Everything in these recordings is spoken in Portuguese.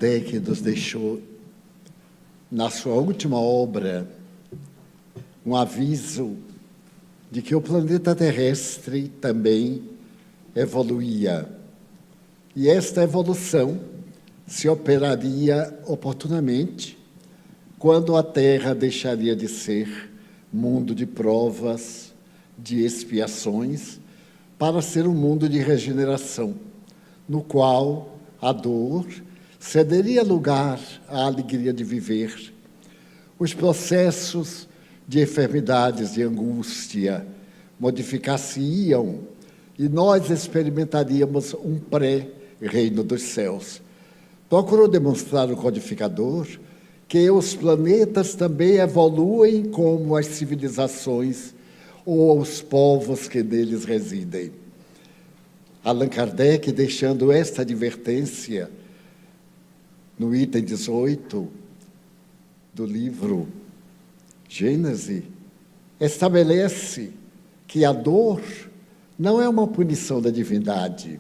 Kardec nos deixou, na sua última obra, um aviso de que o planeta terrestre também evoluía. E esta evolução se operaria oportunamente quando a Terra deixaria de ser mundo de provas, de expiações, para ser um mundo de regeneração, no qual a dor cederia lugar à alegria de viver. Os processos de enfermidades, de angústia, modificar-se-iam e nós experimentaríamos um pré-reino dos céus. Procurou demonstrar o codificador que os planetas também evoluem como as civilizações ou os povos que neles residem. Allan Kardec, deixando esta advertência no item 18 do livro Gênese, estabelece que a dor não é uma punição da divindade,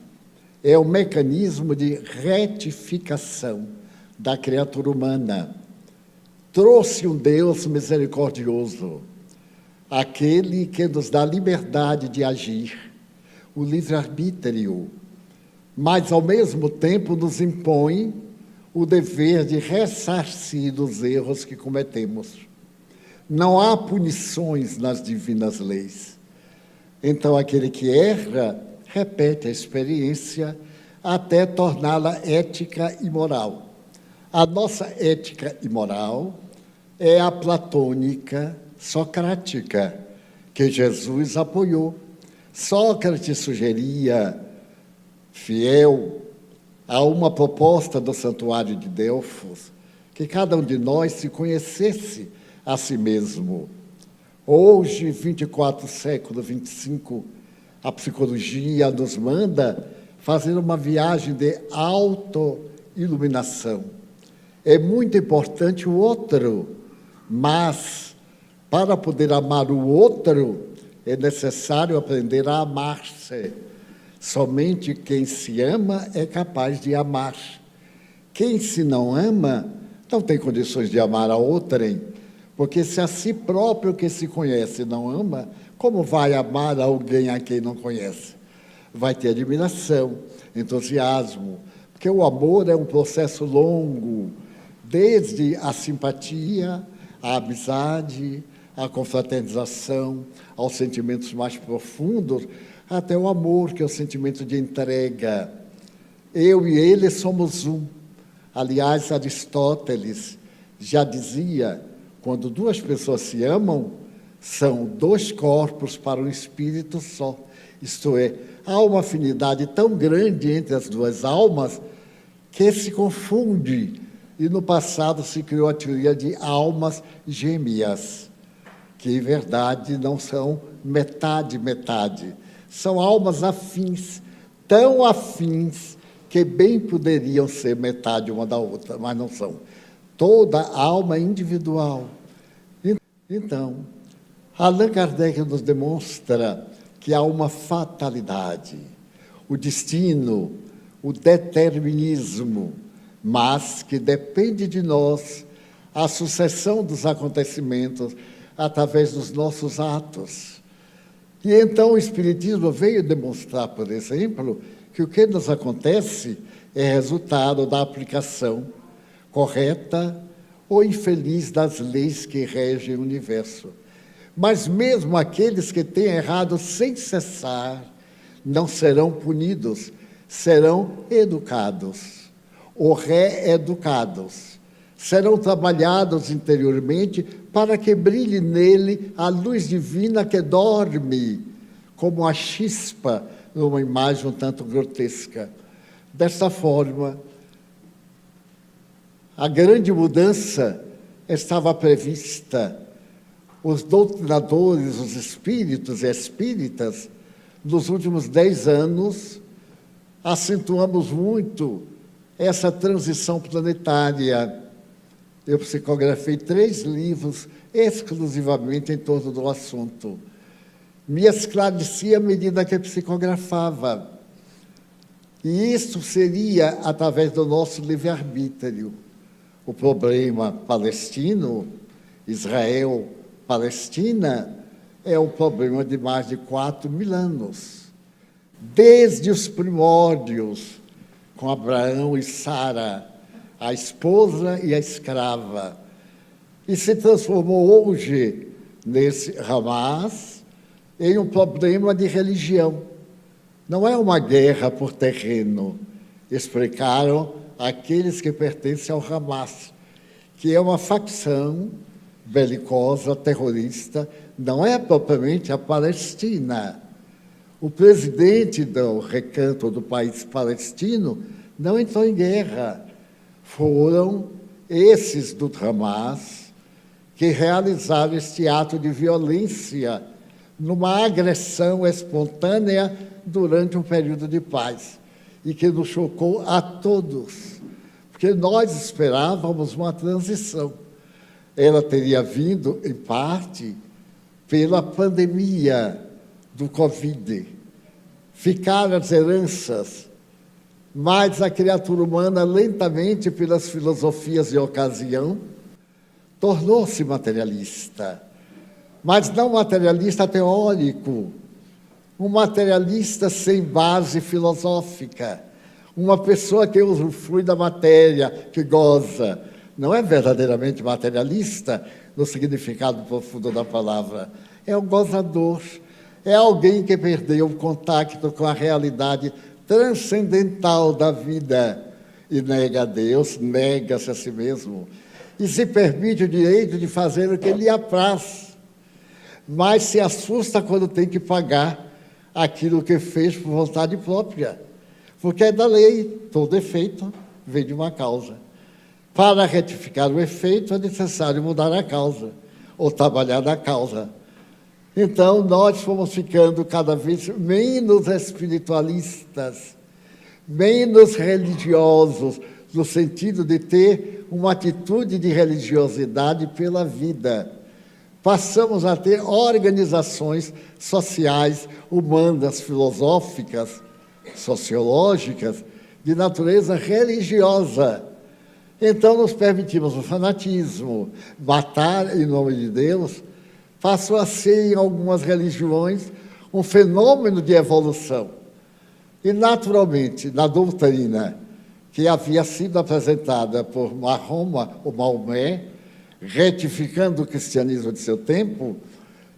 é um mecanismo de retificação da criatura humana. Trouxe um Deus misericordioso, aquele que nos dá liberdade de agir, o livre-arbítrio, mas, ao mesmo tempo, nos impõe o dever de ressarcir dos erros que cometemos. Não há punições nas divinas leis. Então, aquele que erra, repete a experiência até torná-la ética e moral. A nossa ética e moral é a platônica socrática, que Jesus apoiou. Sócrates sugeria, fiel a uma proposta do Santuário de Delfos, que cada um de nós se conhecesse a si mesmo. Hoje, 24 século 25, a psicologia nos manda fazer uma viagem de autoiluminação. É muito importante o outro, mas para poder amar o outro, é necessário aprender a amar-se. Somente quem se ama é capaz de amar. Quem se não ama, não tem condições de amar a outrem, porque se a si próprio que se conhece não ama, como vai amar alguém a quem não conhece? Vai ter admiração, entusiasmo, porque o amor é um processo longo, desde a simpatia, a amizade, a confraternização, aos sentimentos mais profundos, até o amor, que é o sentimento de entrega. Eu e ele somos um. Aliás, Aristóteles já dizia, quando duas pessoas se amam, são dois corpos para um espírito só. Isto é, há uma afinidade tão grande entre as duas almas que se confunde. E no passado se criou a teoria de almas gêmeas, que em verdade não são metade. São almas afins, tão afins que bem poderiam ser metade uma da outra, mas não são. Toda alma é individual. Então, Allan Kardec nos demonstra que há uma fatalidade, o destino, o determinismo, mas que depende de nós a sucessão dos acontecimentos através dos nossos atos. E então o Espiritismo veio demonstrar, por exemplo, que o que nos acontece é resultado da aplicação correta ou infeliz das leis que regem o universo. Mas mesmo aqueles que têm errado sem cessar não serão punidos, serão educados ou reeducados. Serão trabalhados interiormente para que brilhe nele a luz divina que dorme, como a chispa numa imagem um tanto grotesca. Desta forma, a grande mudança estava prevista. Os doutrinadores, os espíritos e espíritas, nos últimos 10 anos, acentuamos muito essa transição planetária. Eu psicografei 3 livros exclusivamente em torno do assunto. Me esclarecia à medida que psicografava. E isso seria através do nosso livre-arbítrio. O problema palestino, Israel, Palestina, é um problema de mais de 4.000 anos. Desde os primórdios, com Abraão e Sara, a esposa e a escrava, e se transformou hoje, nesse Hamas, em um problema de religião. Não é uma guerra por terreno, explicaram aqueles que pertencem ao Hamas, que é uma facção belicosa, terrorista, não é propriamente a Palestina. O presidente do recanto do país palestino não entrou em guerra. Foram esses do Hamas que realizaram este ato de violência numa agressão espontânea durante um período de paz e que nos chocou a todos, porque nós esperávamos uma transição. Ela teria vindo, em parte, pela pandemia do Covid. Ficaram as heranças, mas a criatura humana, lentamente, pelas filosofias de ocasião, tornou-se materialista. Mas não materialista teórico, um materialista sem base filosófica, uma pessoa que usufrui da matéria, que goza. Não é verdadeiramente materialista no significado profundo da palavra. É um gozador, é alguém que perdeu o contato com a realidade transcendental da vida e nega a Deus, nega-se a si mesmo e se permite o direito de fazer o que lhe apraz, mas se assusta quando tem que pagar aquilo que fez por vontade própria, porque é da lei, todo efeito vem de uma causa. Para retificar o efeito, é necessário mudar a causa, ou trabalhar na causa. Então, nós fomos ficando cada vez menos espiritualistas, menos religiosos, no sentido de ter uma atitude de religiosidade pela vida. Passamos a ter organizações sociais, humanas, filosóficas, sociológicas, de natureza religiosa. Então, nos permitimos o fanatismo, matar em nome de Deus, passou a ser, em algumas religiões, um fenômeno de evolução. E, naturalmente, na doutrina que havia sido apresentada por Mahoma, ou Maomé, retificando o cristianismo de seu tempo,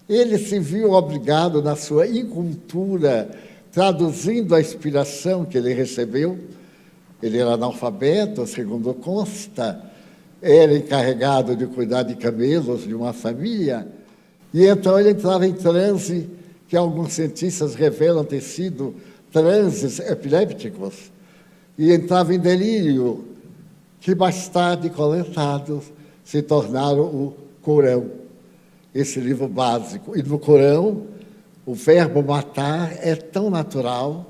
ele se viu obrigado, na sua incultura, traduzindo a inspiração que ele recebeu. Ele era analfabeto, segundo consta, era encarregado de cuidar de camelos de uma família, e então ele entrava em transe, que alguns cientistas revelam ter sido transes epilépticos, e entrava em delírio, que mais tarde, coletados, se tornaram o Corão, esse livro básico. E no Corão, o verbo matar é tão natural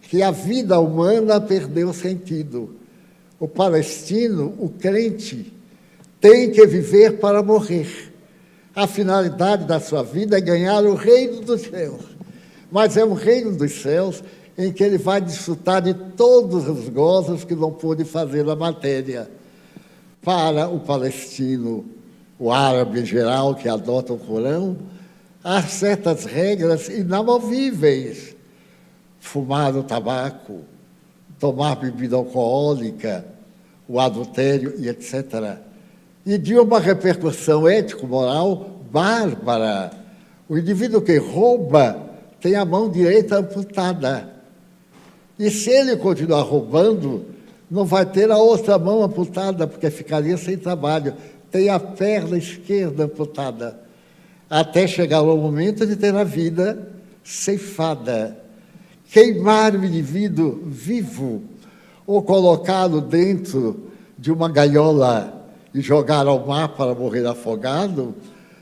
que a vida humana perdeu sentido. O palestino, o crente, tem que viver para morrer. A finalidade da sua vida é ganhar o reino dos céus. Mas é um reino dos céus em que ele vai desfrutar de todos os gozos que não pôde fazer na matéria. Para o palestino, o árabe em geral, que adota o Corão, há certas regras inamovíveis. Fumar o tabaco, tomar bebida alcoólica, o adultério e etc. E de uma repercussão ético-moral bárbara. O indivíduo que rouba tem a mão direita amputada. E se ele continuar roubando, não vai ter a outra mão amputada, porque ficaria sem trabalho. Tem a perna esquerda amputada, até chegar o momento de ter a vida ceifada. Queimar o indivíduo vivo ou colocá-lo dentro de uma gaiola e jogar ao mar para morrer afogado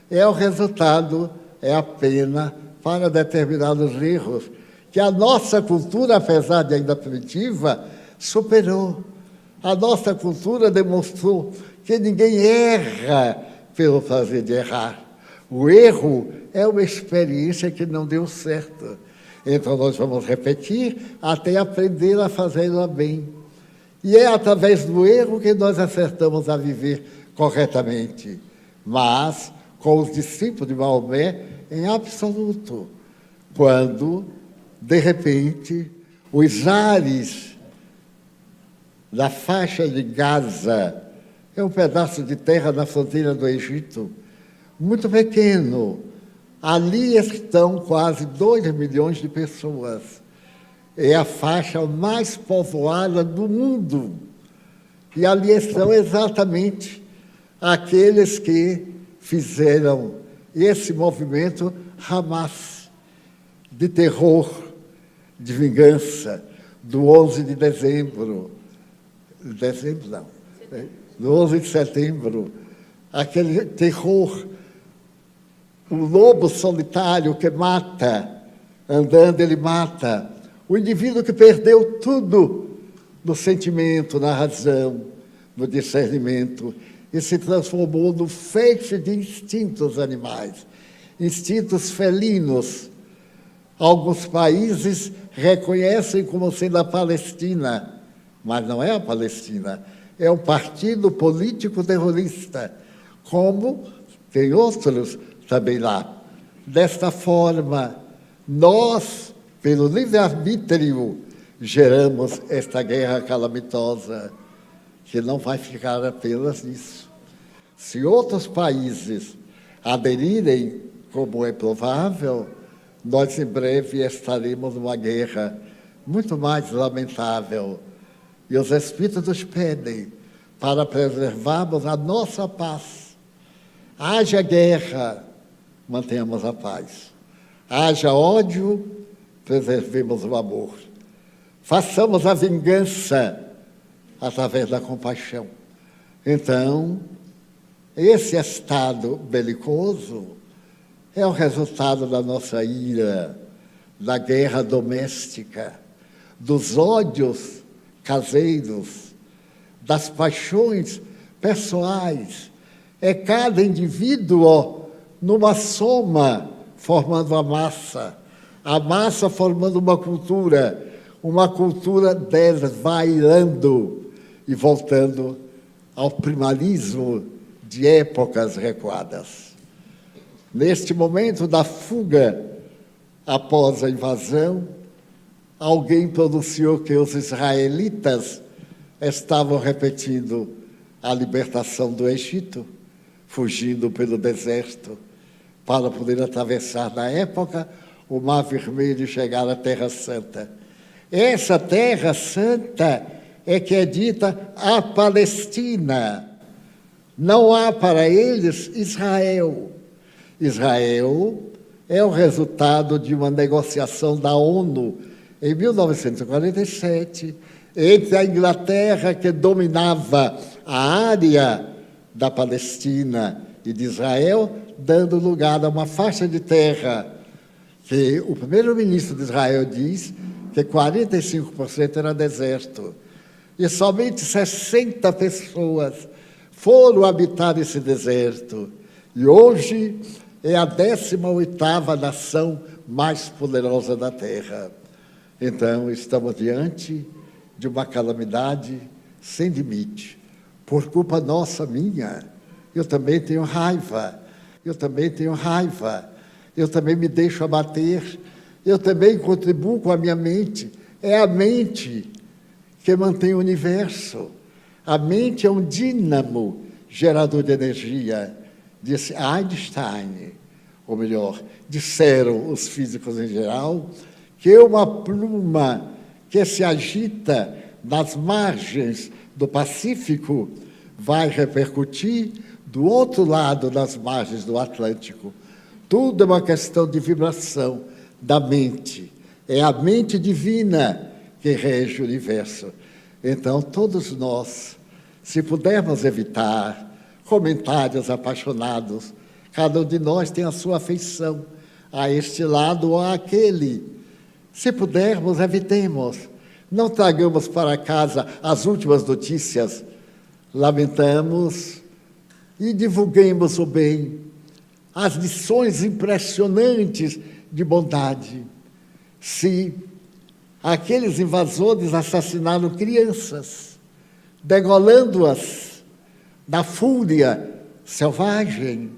é o resultado, é a pena para determinados erros que a nossa cultura, apesar de ainda primitiva, superou. A nossa cultura demonstrou que ninguém erra pelo prazer de errar. O erro é uma experiência que não deu certo. Então, nós vamos repetir até aprender a fazê-la bem. E é através do erro que nós acertamos a viver corretamente. Mas, com os discípulos de Maomé, em absoluto, quando, de repente, os ares da faixa de Gaza, é um pedaço de terra na fronteira do Egito, muito pequeno. Ali estão quase 2 milhões de pessoas. É a faixa mais povoada do mundo. E ali estão exatamente aqueles que fizeram esse movimento Hamas, de terror, de vingança, do 11 de dezembro. Dezembro não, do 11 de setembro. Aquele terror, o lobo solitário que mata, andando ele mata. O indivíduo que perdeu tudo no sentimento, na razão, no discernimento, e se transformou no feixe de instintos animais, instintos felinos. Alguns países reconhecem como sendo a Palestina, mas não é a Palestina, é um partido político terrorista, como tem outros também lá. Desta forma, nós, pelo livre-arbítrio, geramos esta guerra calamitosa, que não vai ficar apenas nisso. Se outros países aderirem, como é provável, nós em breve estaremos numa guerra muito mais lamentável. E os Espíritos nos pedem para preservarmos a nossa paz. Haja guerra, mantenhamos a paz. Haja ódio, preservemos o amor. Façamos a vingança através da compaixão. Então, esse estado belicoso é o resultado da nossa ira, da guerra doméstica, dos ódios caseiros, das paixões pessoais. É cada indivíduo numa soma formando a massa formando uma cultura desvairando e voltando ao primalismo de épocas recuadas. Neste momento da fuga após a invasão, alguém pronunciou que os israelitas estavam repetindo a libertação do Egito, fugindo pelo deserto, para poder atravessar, na época, o Mar Vermelho e chegar à Terra Santa. Essa Terra Santa é que é dita a Palestina. Não há para eles Israel. Israel é o resultado de uma negociação da ONU em 1947, entre a Inglaterra, que dominava a área da Palestina e de Israel, dando lugar a uma faixa de terra que o primeiro-ministro de Israel diz que 45% era deserto. E somente 60 pessoas foram habitar esse deserto. E hoje é a 18ª nação mais poderosa da Terra. Então, estamos diante de uma calamidade sem limite. Por culpa nossa, minha, eu também tenho raiva. Eu também me deixo abater. Eu também contribuo com a minha mente. É a mente que mantém o universo. A mente é um dínamo gerador de energia, disse Einstein, ou melhor, disseram os físicos em geral, que uma pluma que se agita nas margens do Pacífico vai repercutir do outro lado das margens do Atlântico. Tudo é uma questão de vibração da mente. É a mente divina que rege o universo. Então, todos nós, se pudermos evitar comentários apaixonados, cada um de nós tem a sua afeição a este lado ou àquele. Se pudermos, evitemos. Não tragamos para casa as últimas notícias. Lamentamos e divulguemos o bem, as lições impressionantes de bondade. se aqueles invasores assassinaram crianças, degolando-as na fúria selvagem.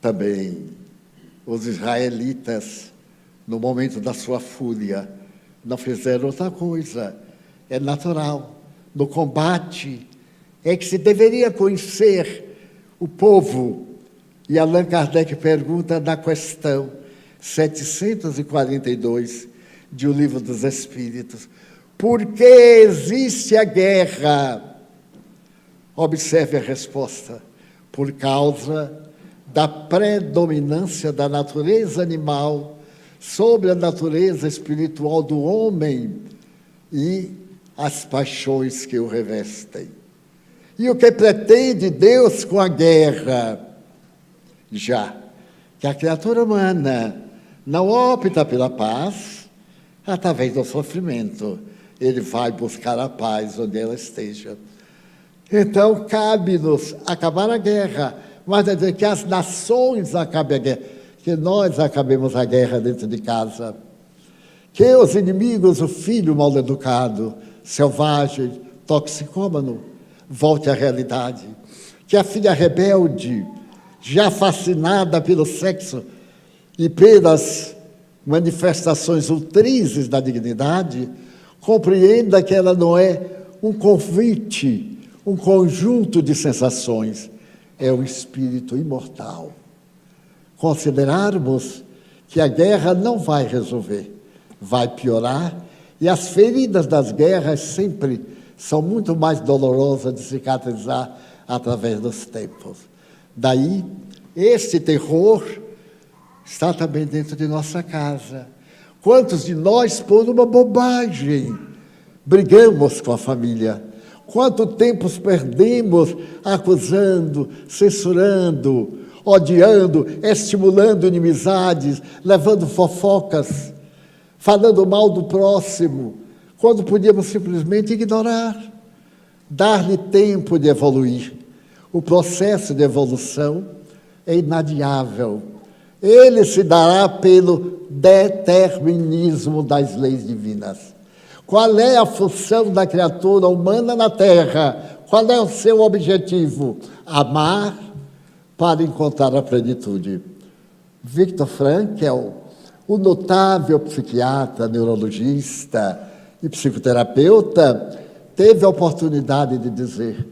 Também os israelitas, no momento da sua fúria, não fizeram outra coisa. É natural. No combate é que se deveria conhecer o povo. E Allan Kardec pergunta na questão 742 de O Livro dos Espíritos: por que existe a guerra? Observe a resposta: por causa da predominância da natureza animal sobre a natureza espiritual do homem e as paixões que o revestem. E o que pretende Deus com a guerra? Já que a criatura humana não opta pela paz, através do sofrimento, ele vai buscar a paz onde ela esteja. Então, cabe-nos acabar a guerra, mas é dizer que as nações acabem a guerra, que nós acabemos a guerra dentro de casa, que os inimigos, o filho mal educado, selvagem, toxicômano, volte à realidade, que a filha rebelde, já fascinada pelo sexo e pelas manifestações ultrizes da dignidade, compreenda que ela não é um convite, um conjunto de sensações, é o espírito imortal. Considerarmos que a guerra não vai resolver, vai piorar, e as feridas das guerras sempre são muito mais dolorosas de cicatrizar através dos tempos. Daí, este terror está também dentro de nossa casa. Quantos de nós, por uma bobagem, brigamos com a família? Quanto tempo perdemos acusando, censurando, odiando, estimulando inimizades, levando fofocas, falando mal do próximo, quando podíamos simplesmente ignorar, dar-lhe tempo de evoluir. O processo de evolução é inadiável. Ele se dará pelo determinismo das leis divinas. Qual é a função da criatura humana na Terra? Qual é o seu objetivo? Amar para encontrar a plenitude. Viktor Frankl, o notável psiquiatra, neurologista e psicoterapeuta, teve a oportunidade de dizer: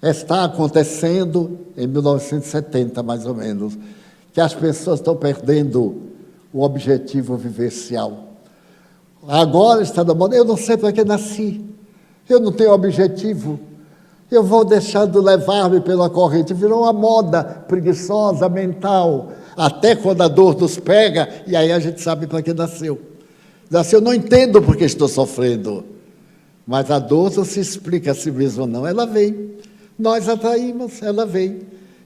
está acontecendo, em 1970 mais ou menos, que as pessoas estão perdendo o objetivo vivencial. Agora está na moda, eu não sei para que nasci, eu não tenho objetivo, eu vou deixando levar-me pela corrente, virou uma moda preguiçosa, mental, até quando a dor nos pega, e aí a gente sabe para que nasceu. Nasceu, não entendo por que estou sofrendo, mas a dor não se explica a si mesma, não, ela vem. Nós atraímos, ela vem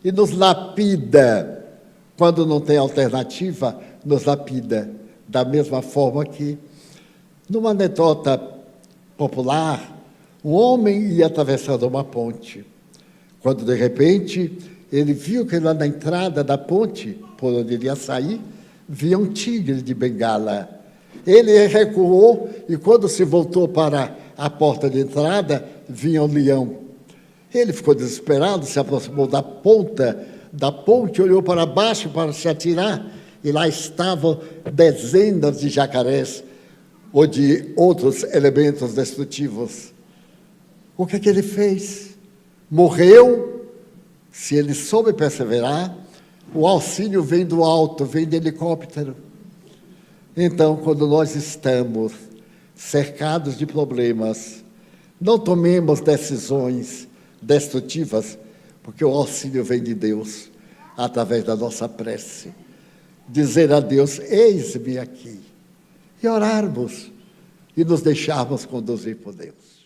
e nos lapida. Quando não tem alternativa, nos lapida. Da mesma forma que, numa anedota popular, um homem ia atravessando uma ponte. Quando, de repente, ele viu que lá na entrada da ponte, por onde ele ia sair, via um tigre de bengala. Ele recuou e, quando se voltou para a porta de entrada, vinha um leão. Ele ficou desesperado, se aproximou da ponta da ponte, olhou para baixo para se atirar, e lá estavam dezenas de jacarés ou de outros elementos destrutivos. O que é que ele fez? Morreu. Se ele soube perseverar, o auxílio vem do alto, vem de helicóptero. Então, quando nós estamos cercados de problemas, não tomemos decisões destrutivas, porque o auxílio vem de Deus, através da nossa prece. Dizer a Deus: eis-me aqui, e orarmos, e nos deixarmos conduzir por Deus.